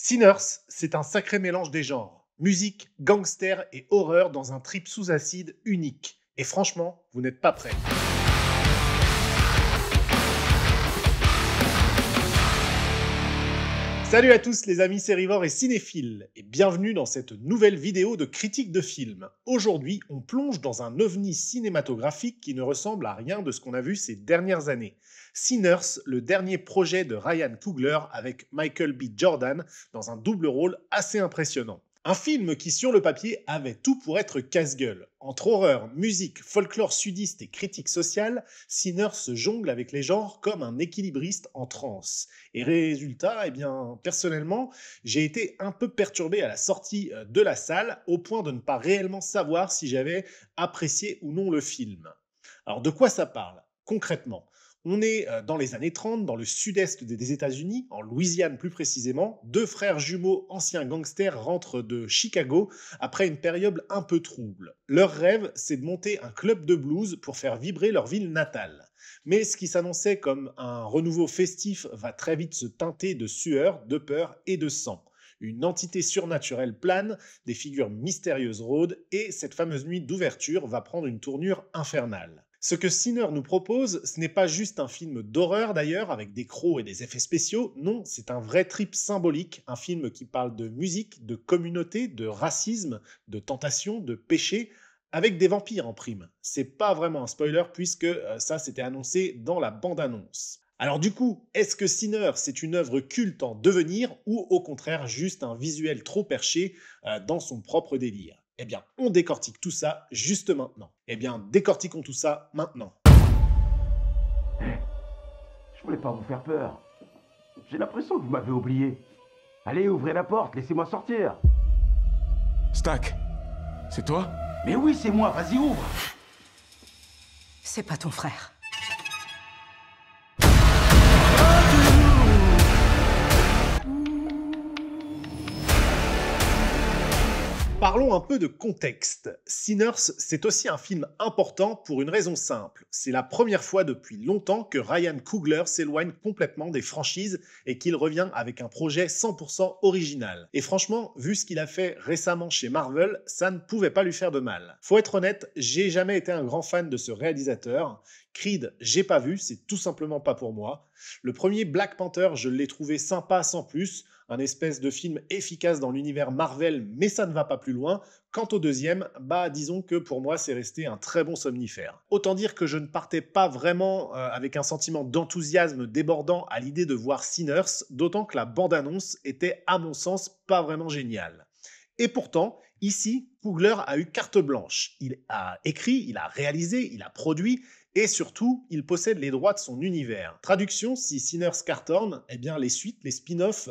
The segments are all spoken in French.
Sinners, c'est un sacré mélange des genres. Musique, gangster et horreur dans un trip sous acide unique. Et franchement, vous n'êtes pas prêts. Salut à tous les amis sérivores et cinéphiles, et bienvenue dans cette nouvelle vidéo de critique de film. Aujourd'hui, on plonge dans un ovni cinématographique qui ne ressemble à rien de ce qu'on a vu ces dernières années. Sinners, le dernier projet de Ryan Coogler avec Michael B. Jordan dans un double rôle assez impressionnant. Un film qui, sur le papier, avait tout pour être casse-gueule. Entre horreur, musique, folklore sudiste et critique sociale, Sinners se jongle avec les genres comme un équilibriste en transe. Et résultat, personnellement, j'ai été un peu perturbé à la sortie de la salle, au point de ne pas réellement savoir si j'avais apprécié ou non le film. Alors de quoi ça parle concrètement? On est dans les années 30, dans le sud-est des États-Unis, en Louisiane plus précisément. Deux frères jumeaux anciens gangsters rentrent de Chicago après une période un peu trouble. Leur rêve, c'est de monter un club de blues pour faire vibrer leur ville natale. Mais ce qui s'annonçait comme un renouveau festif va très vite se teinter de sueur, de peur et de sang. Une entité surnaturelle plane, des figures mystérieuses rôdent, et cette fameuse nuit d'ouverture va prendre une tournure infernale. Ce que Sinner nous propose, ce n'est pas juste un film d'horreur d'ailleurs, avec des crocs et des effets spéciaux, non, c'est un vrai trip symbolique, un film qui parle de musique, de communauté, de racisme, de tentation, de péché, avec des vampires en prime. C'est pas vraiment un spoiler puisque ça c'était annoncé dans la bande-annonce. Alors du coup, est-ce que Sinner c'est une œuvre culte en devenir ou au contraire juste un visuel trop perché dans son propre délire? Eh bien, on décortique tout ça juste maintenant. Eh bien, décortiquons tout ça maintenant. Je voulais pas vous faire peur. J'ai l'impression que vous m'avez oublié. Allez, ouvrez la porte, laissez-moi sortir. Stack, c'est toi? Mais oui, c'est moi, vas-y, ouvre. C'est pas ton frère. Parlons un peu de contexte. Sinners, c'est aussi un film important pour une raison simple. C'est la première fois depuis longtemps que Ryan Coogler s'éloigne complètement des franchises et qu'il revient avec un projet 100% original. Et franchement, vu ce qu'il a fait récemment chez Marvel, ça ne pouvait pas lui faire de mal. Faut être honnête, j'ai jamais été un grand fan de ce réalisateur. Creed, j'ai pas vu, c'est tout simplement pas pour moi. Le premier Black Panther, je l'ai trouvé sympa sans plus, un espèce de film efficace dans l'univers Marvel, mais ça ne va pas plus loin. Quant au deuxième, disons que pour moi c'est resté un très bon somnifère. Autant dire que je ne partais pas vraiment avec un sentiment d'enthousiasme débordant à l'idée de voir Sinners, d'autant que la bande-annonce était à mon sens pas vraiment géniale. Et pourtant, ici, Coogler a eu carte blanche. Il a écrit, il a réalisé, il a produit, et surtout, il possède les droits de son univers. Traduction, si Sinners cartonne, eh bien les suites, les spin-offs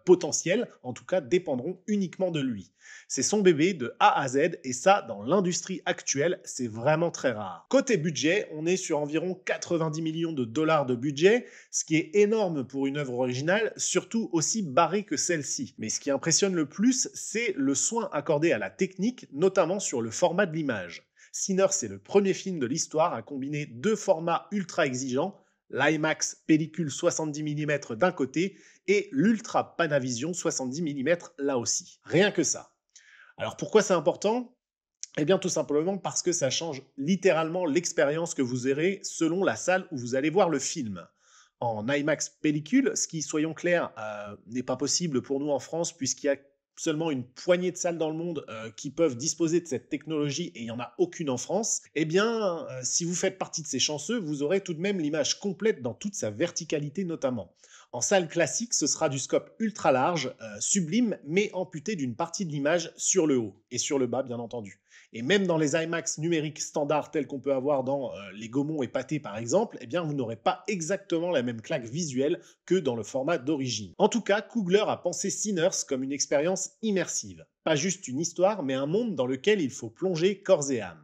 potentiels, en tout cas, dépendront uniquement de lui. C'est son bébé de A à Z, et ça, dans l'industrie actuelle, c'est vraiment très rare. Côté budget, on est sur environ 90 millions de dollars de budget, ce qui est énorme pour une œuvre originale, surtout aussi barrée que celle-ci. Mais ce qui impressionne le plus, c'est le soin accordé à la technique, notamment sur le format de l'image. Sinners, c'est le premier film de l'histoire à combiner deux formats ultra exigeants, l'IMAX pellicule 70 mm d'un côté et l'Ultra Panavision 70 mm là aussi. Rien que ça. Alors pourquoi c'est important ? Eh bien tout simplement parce que ça change littéralement l'expérience que vous aurez selon la salle où vous allez voir le film. En IMAX pellicule, ce qui, soyons clairs, n'est pas possible pour nous en France puisqu'il y a seulement une poignée de salles dans le monde qui peuvent disposer de cette technologie et il n'y en a aucune en France, si vous faites partie de ces chanceux, vous aurez tout de même l'image complète dans toute sa verticalité notamment. En salle classique, ce sera du scope ultra large, sublime, mais amputé d'une partie de l'image sur le haut et sur le bas bien entendu. Et même dans les IMAX numériques standards tels qu'on peut avoir dans les Gaumont et Pathé par exemple, vous n'aurez pas exactement la même claque visuelle que dans le format d'origine. En tout cas, Coogler a pensé Sinners comme une expérience immersive. Pas juste une histoire, mais un monde dans lequel il faut plonger corps et âme.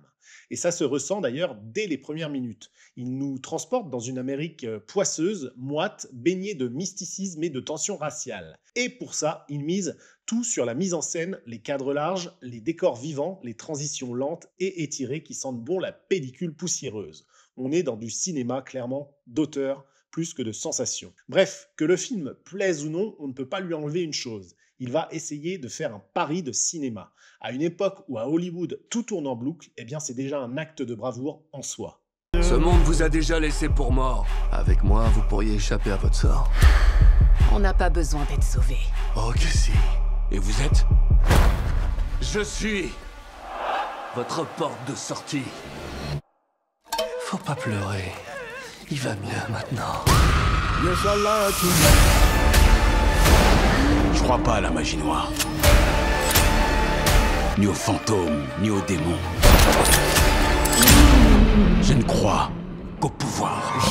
Et ça se ressent d'ailleurs dès les premières minutes. Il nous transporte dans une Amérique poisseuse, moite, baignée de mysticisme et de tensions raciales. Et pour ça, il mise tout sur la mise en scène, les cadres larges, les décors vivants, les transitions lentes et étirées qui sentent bon la pellicule poussiéreuse. On est dans du cinéma clairement d'auteur, plus que de sensations. Bref, que le film plaise ou non, on ne peut pas lui enlever une chose. Il va essayer de faire un pari de cinéma. À une époque où à Hollywood tout tourne en boucle, eh bien c'est déjà un acte de bravoure en soi. Ce monde vous a déjà laissé pour mort. Avec moi, vous pourriez échapper à votre sort. On n'a pas besoin d'être sauvés. Oh que si. Et vous êtes? Je suis votre porte de sortie. Faut pas pleurer. Il va mieux maintenant. Je crois pas à la magie noire. Ni aux fantômes, ni aux démons. Je ne crois qu'au pouvoir.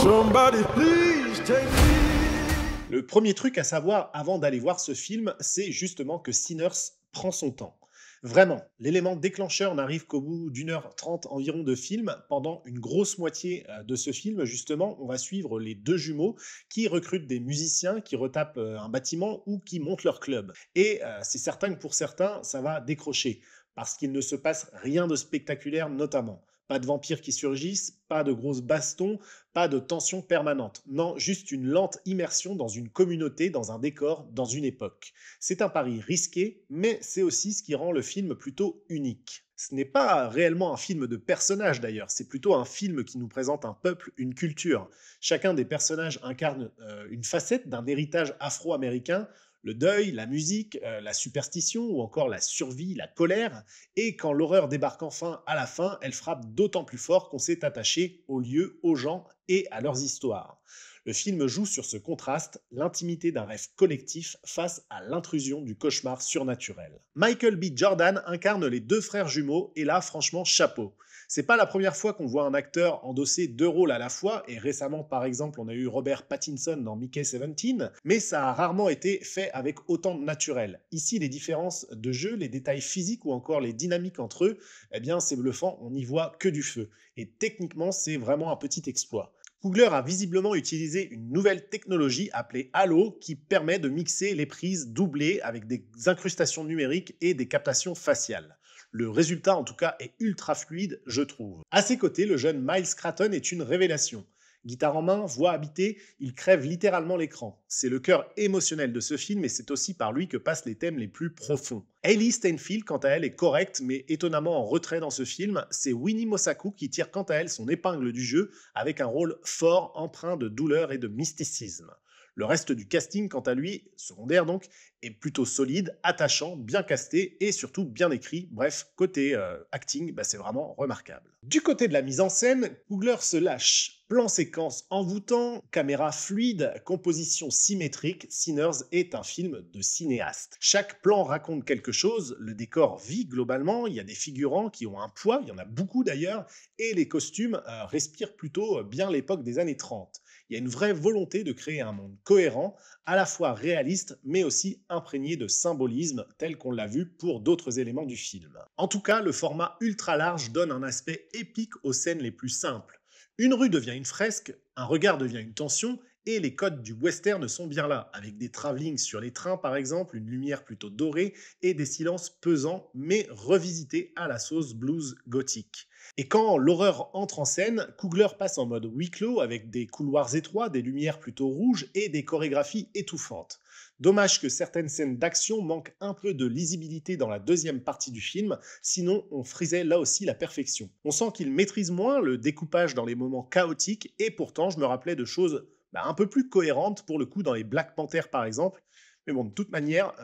Le premier truc à savoir avant d'aller voir ce film, c'est justement que Sinners prend son temps. Vraiment, l'élément déclencheur n'arrive qu'au bout d'1h30 environ de film. Pendant une grosse moitié de ce film, justement, on va suivre les deux jumeaux qui recrutent des musiciens, qui retapent un bâtiment ou qui montent leur club. Et c'est certain que pour certains, ça va décrocher, parce qu'il ne se passe rien de spectaculaire notamment. Pas de vampires qui surgissent, pas de grosses bastons, pas de tension permanente. Non, juste une lente immersion dans une communauté, dans un décor, dans une époque. C'est un pari risqué, mais c'est aussi ce qui rend le film plutôt unique. Ce n'est pas réellement un film de personnages d'ailleurs, c'est plutôt un film qui nous présente un peuple, une culture. Chacun des personnages incarne une facette d'un héritage afro-américain. Le deuil, la musique, la superstition ou encore la survie, la colère. Et quand l'horreur débarque enfin à la fin, elle frappe d'autant plus fort qu'on s'est attaché aux lieux, aux gens et à leurs histoires. Le film joue sur ce contraste, l'intimité d'un rêve collectif face à l'intrusion du cauchemar surnaturel. Michael B. Jordan incarne les deux frères jumeaux et là, franchement, chapeau. C'est pas la première fois qu'on voit un acteur endosser deux rôles à la fois, et récemment par exemple on a eu Robert Pattinson dans Mickey 17, mais ça a rarement été fait avec autant de naturel. Ici les différences de jeu, les détails physiques ou encore les dynamiques entre eux, eh bien c'est bluffant, on n'y voit que du feu. Et techniquement c'est vraiment un petit exploit. Coogler a visiblement utilisé une nouvelle technologie appelée Halo qui permet de mixer les prises doublées avec des incrustations numériques et des captations faciales. Le résultat, en tout cas, est ultra fluide, je trouve. À ses côtés, le jeune Miles Cratton est une révélation. Guitare en main, voix habitée, il crève littéralement l'écran. C'est le cœur émotionnel de ce film et c'est aussi par lui que passent les thèmes les plus profonds. Hailey Steinfeld, quant à elle, est correcte mais étonnamment en retrait dans ce film. C'est Winnie Mosaku qui tire quant à elle son épingle du jeu avec un rôle fort, empreint de douleur et de mysticisme. Le reste du casting, quant à lui, secondaire donc, est plutôt solide, attachant, bien casté et surtout bien écrit. Bref, côté acting, c'est vraiment remarquable. Du côté de la mise en scène, Coogler se lâche. Plan séquence envoûtant, caméra fluide, composition symétrique, Sinners est un film de cinéaste. Chaque plan raconte quelque chose, le décor vit globalement, il y a des figurants qui ont un poids, il y en a beaucoup d'ailleurs, et les costumes respirent plutôt bien l'époque des années 30. Il y a une vraie volonté de créer un monde cohérent, à la fois réaliste, mais aussi imprégné de symbolisme, tel qu'on l'a vu pour d'autres éléments du film. En tout cas, le format ultra large donne un aspect épique aux scènes les plus simples. Une rue devient une fresque, un regard devient une tension, et les codes du western sont bien là, avec des travelling sur les trains par exemple, une lumière plutôt dorée, et des silences pesants, mais revisités à la sauce blues gothique. Et quand l'horreur entre en scène, Coogler passe en mode huis clos avec des couloirs étroits, des lumières plutôt rouges et des chorégraphies étouffantes. Dommage que certaines scènes d'action manquent un peu de lisibilité dans la deuxième partie du film, sinon on frisait là aussi la perfection. On sent qu'il maîtrise moins le découpage dans les moments chaotiques et pourtant je me rappelais de choses un peu plus cohérentes pour le coup dans les Black Panther par exemple. Mais bon, de toute manière,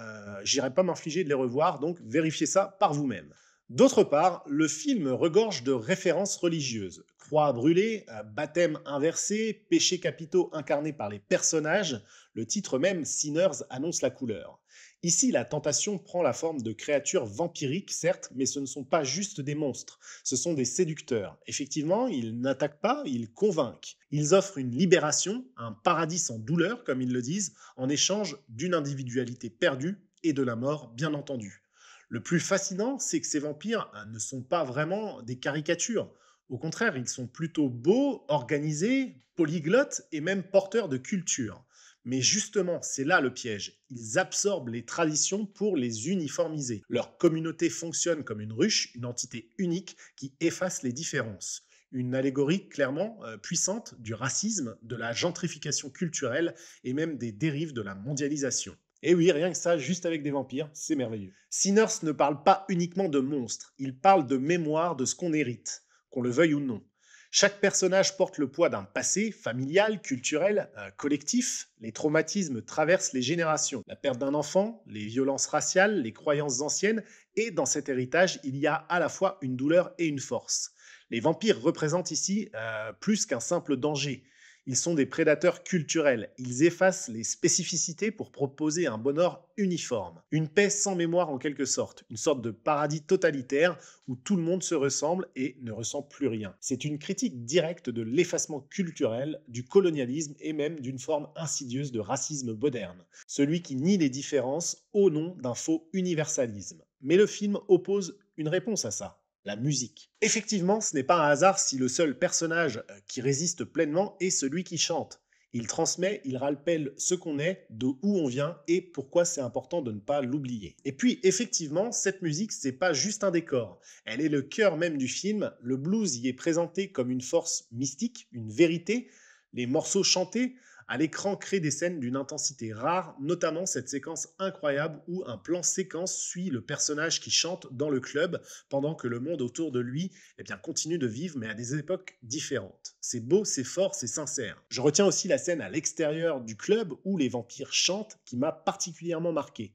j'irai pas m'infliger de les revoir, donc vérifiez ça par vous-même. D'autre part, le film regorge de références religieuses. Croix brûlée, baptême inversé, péchés capitaux incarnés par les personnages, le titre même Sinners annonce la couleur. Ici, la tentation prend la forme de créatures vampiriques, certes, mais ce ne sont pas juste des monstres, ce sont des séducteurs. Effectivement, ils n'attaquent pas, ils convainquent. Ils offrent une libération, un paradis sans douleur, comme ils le disent, en échange d'une individualité perdue et de la mort, bien entendu. Le plus fascinant, c'est que ces vampires ne sont pas vraiment des caricatures. Au contraire, ils sont plutôt beaux, organisés, polyglottes et même porteurs de culture. Mais justement, c'est là le piège. Ils absorbent les traditions pour les uniformiser. Leur communauté fonctionne comme une ruche, une entité unique qui efface les différences. Une allégorie clairement puissante du racisme, de la gentrification culturelle et même des dérives de la mondialisation. Et oui, rien que ça, juste avec des vampires, c'est merveilleux. Sinners ne parle pas uniquement de monstres, il parle de mémoire de ce qu'on hérite, qu'on le veuille ou non. Chaque personnage porte le poids d'un passé familial, culturel, collectif. Les traumatismes traversent les générations. La perte d'un enfant, les violences raciales, les croyances anciennes, et dans cet héritage, il y a à la fois une douleur et une force. Les vampires représentent ici plus qu'un simple danger. Ils sont des prédateurs culturels. Ils effacent les spécificités pour proposer un bonheur uniforme. Une paix sans mémoire en quelque sorte. Une sorte de paradis totalitaire où tout le monde se ressemble et ne ressent plus rien. C'est une critique directe de l'effacement culturel, du colonialisme et même d'une forme insidieuse de racisme moderne. Celui qui nie les différences au nom d'un faux universalisme. Mais le film oppose une réponse à ça. La musique. Effectivement, ce n'est pas un hasard si le seul personnage qui résiste pleinement est celui qui chante. Il transmet, il rappelle ce qu'on est, de où on vient et pourquoi c'est important de ne pas l'oublier. Et puis, effectivement, cette musique, c'est pas juste un décor. Elle est le cœur même du film. Le blues y est présenté comme une force mystique, une vérité. Les morceaux chantés à l'écran créent des scènes d'une intensité rare, notamment cette séquence incroyable où un plan séquence suit le personnage qui chante dans le club pendant que le monde autour de lui continue de vivre mais à des époques différentes. C'est beau, c'est fort, c'est sincère. Je retiens aussi la scène à l'extérieur du club où les vampires chantent qui m'a particulièrement marqué.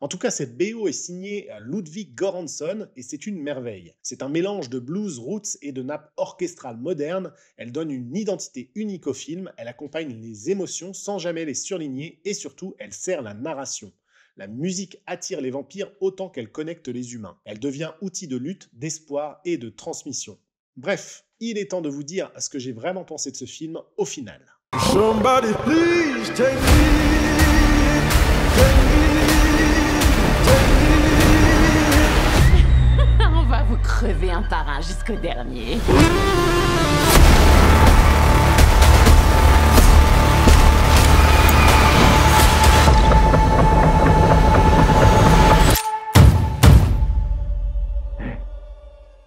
En tout cas, cette BO est signée Ludwig Göransson et c'est une merveille. C'est un mélange de blues, roots et de nappes orchestrales modernes. Elle donne une identité unique au film, elle accompagne les émotions sans jamais les surligner et surtout, elle sert la narration. La musique attire les vampires autant qu'elle connecte les humains. Elle devient outil de lutte, d'espoir et de transmission. Bref, il est temps de vous dire ce que j'ai vraiment pensé de ce film au final. Somebody please take me, take me. On va vous crever un par un jusqu'au dernier.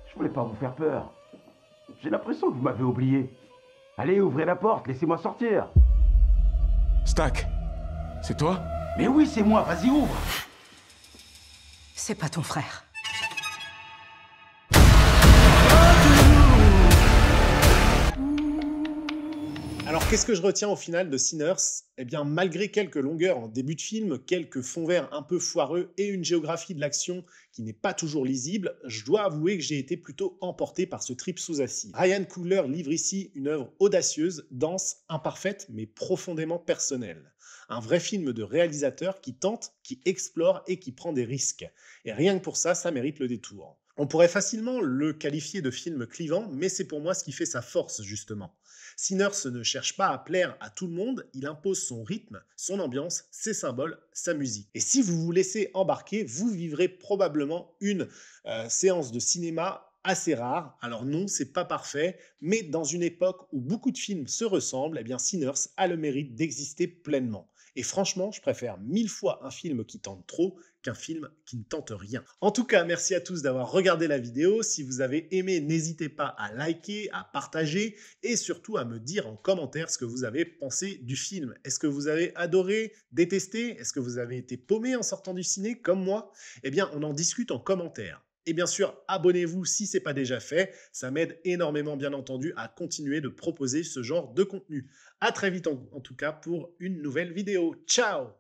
Je voulais pas vous faire peur. J'ai l'impression que vous m'avez oublié. Allez, ouvrez la porte, laissez-moi sortir. Stack, c'est toi? Mais oui, c'est moi, vas-y, ouvre. C'est pas ton frère. Alors qu'est-ce que je retiens au final de Sinners? Eh bien, malgré quelques longueurs en début de film, quelques fonds verts un peu foireux et une géographie de l'action qui n'est pas toujours lisible, je dois avouer que j'ai été plutôt emporté par ce trip sous acide. Ryan Coogler livre ici une œuvre audacieuse, dense, imparfaite, mais profondément personnelle. Un vrai film de réalisateur qui tente, qui explore et qui prend des risques. Et rien que pour ça, ça mérite le détour. On pourrait facilement le qualifier de film clivant, mais c'est pour moi ce qui fait sa force, justement. Sinners ne cherche pas à plaire à tout le monde, il impose son rythme, son ambiance, ses symboles, sa musique. Et si vous vous laissez embarquer, vous vivrez probablement une séance de cinéma assez rare. Alors non, c'est pas parfait, mais dans une époque où beaucoup de films se ressemblent, eh bien Sinners a le mérite d'exister pleinement. Et franchement, je préfère 1000 fois un film qui tente trop qu'un film qui ne tente rien. En tout cas, merci à tous d'avoir regardé la vidéo. Si vous avez aimé, n'hésitez pas à liker, à partager et surtout à me dire en commentaire ce que vous avez pensé du film. Est-ce que vous avez adoré, détesté? Est-ce que vous avez été paumé en sortant du ciné comme moi? Eh bien, on en discute en commentaire. Et bien sûr, abonnez-vous si ce n'est pas déjà fait. Ça m'aide énormément, bien entendu, à continuer de proposer ce genre de contenu. À très vite en tout cas pour une nouvelle vidéo. Ciao!